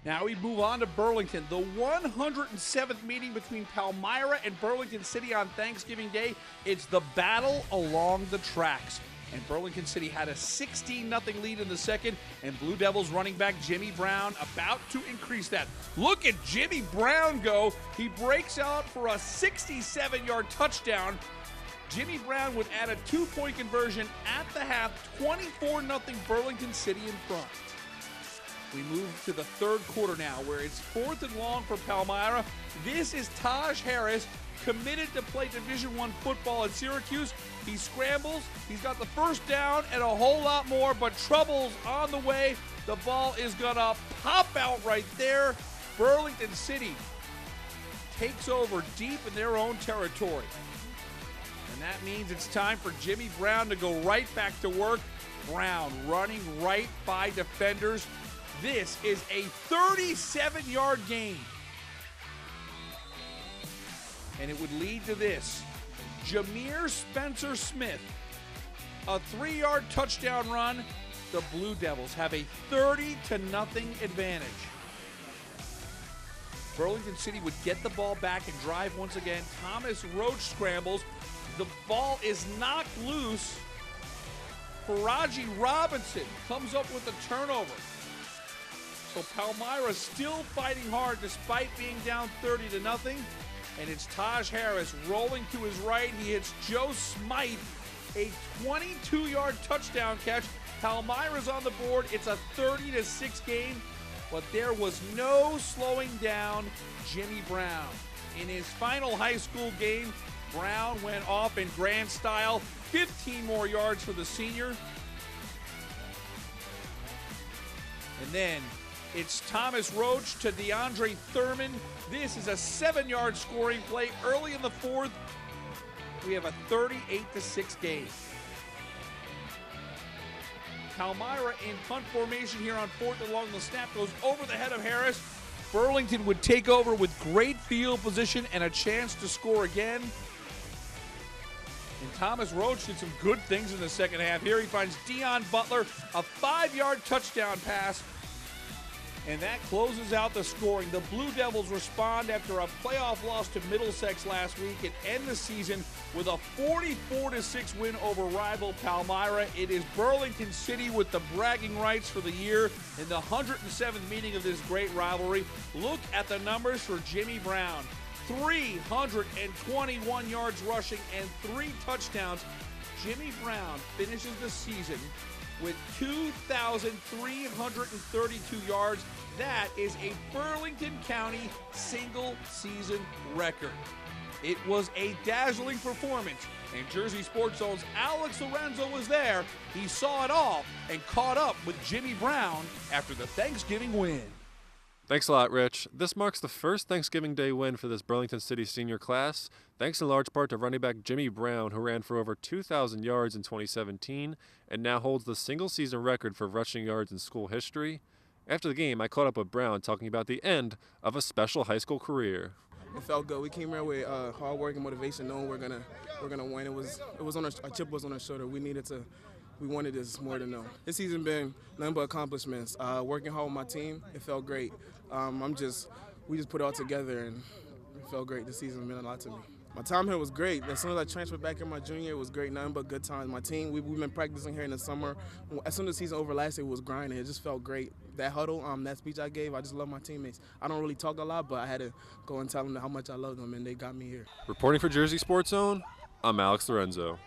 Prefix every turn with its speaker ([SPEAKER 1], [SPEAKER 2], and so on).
[SPEAKER 1] Now we move on to Burlington, the 107th meeting between Palmyra and Burlington City on Thanksgiving Day. It's the battle along the tracks. And Burlington City had a 16-0 lead in the second, and Blue Devils running back Jimmy Brown about to increase that. Look at Jimmy Brown go. He breaks out for a 67-yard touchdown. Jimmy Brown would add a 2-point conversion at the half, 24-0 Burlington City in front. We move to the third quarter now, where it's 4th and long for Palmyra. This is Taj Harris, committed to play Division I football at Syracuse. He scrambles, he's got the first down and a whole lot more, but trouble's on the way. The ball is gonna pop out right there. Burlington City takes over deep in their own territory. And that means it's time for Jimmy Brown to go right back to work. Brown running right by defenders. This is a 37-yard gain. And it would lead to this. Jameer Spencer Smith, a 3-yard touchdown run. The Blue Devils have a 30-0 advantage. Burlington City would get the ball back and drive once again. Thomas Roach scrambles. The ball is knocked loose. Faraji Robinson comes up with a turnover. So Palmyra still fighting hard despite being down 30-0. And it's Taj Harris rolling to his right. He hits Joe Smythe, a 22-yard touchdown catch. Palmyra's on the board. It's a 30-6 game, but there was no slowing down Jimmy Brown. In his final high school game, Brown went off in grand style. 15 more yards for the senior. And then it's Thomas Roach to DeAndre Thurman. This is a 7-yard scoring play early in the fourth. We have a 38-6 game. Palmyra in punt formation here on 4th and long. The snap goes over the head of Harris. Burlington would take over with great field position and a chance to score again. And Thomas Roach did some good things in the second half. Here he finds Deion Butler, a 5-yard touchdown pass. And that closes out the scoring. The Blue Devils respond after a playoff loss to Middlesex last week and end the season with a 44-6 win over rival Palmyra. It is Burlington City with the bragging rights for the year in the 107th meeting of this great rivalry. Look at the numbers for Jimmy Brown. 321 yards rushing and 3 touchdowns. Jimmy Brown finishes the season with 2,332 yards. That is a Burlington County single-season record. It was a dazzling performance, and Jersey Sports Zone's Alex Lorenzo was there. He saw it all and caught up with Jimmy Brown after the Thanksgiving win.
[SPEAKER 2] Thanks a lot, Rich. This marks the first Thanksgiving Day win for this Burlington City senior class, thanks in large part to running back Jimmy Brown, who ran for over 2,000 yards in 2017 and now holds the single-season record for rushing yards in school history. After the game, I caught up with Brown talking about the end of a special high school career.
[SPEAKER 3] It felt good. We came here with hard work and motivation, knowing we're gonna win. It was on our chip was on our shoulder. We wanted this more than know. This season been nothing but accomplishments. Working hard with my team, it felt great. We just put it all together, and it felt great. This season meant a lot to me. My time here was great. As soon as I transferred back in my junior year, it was great. Nothing but good times. My team, we've been practicing here in the summer. As soon as the season over last year, it was grinding. It just felt great. That huddle, that speech I gave, I just love my teammates. I don't really talk a lot, but I had to go and tell them how much I love them, and they got me here.
[SPEAKER 2] Reporting for Jersey Sports Zone, I'm Alex Lorenzo.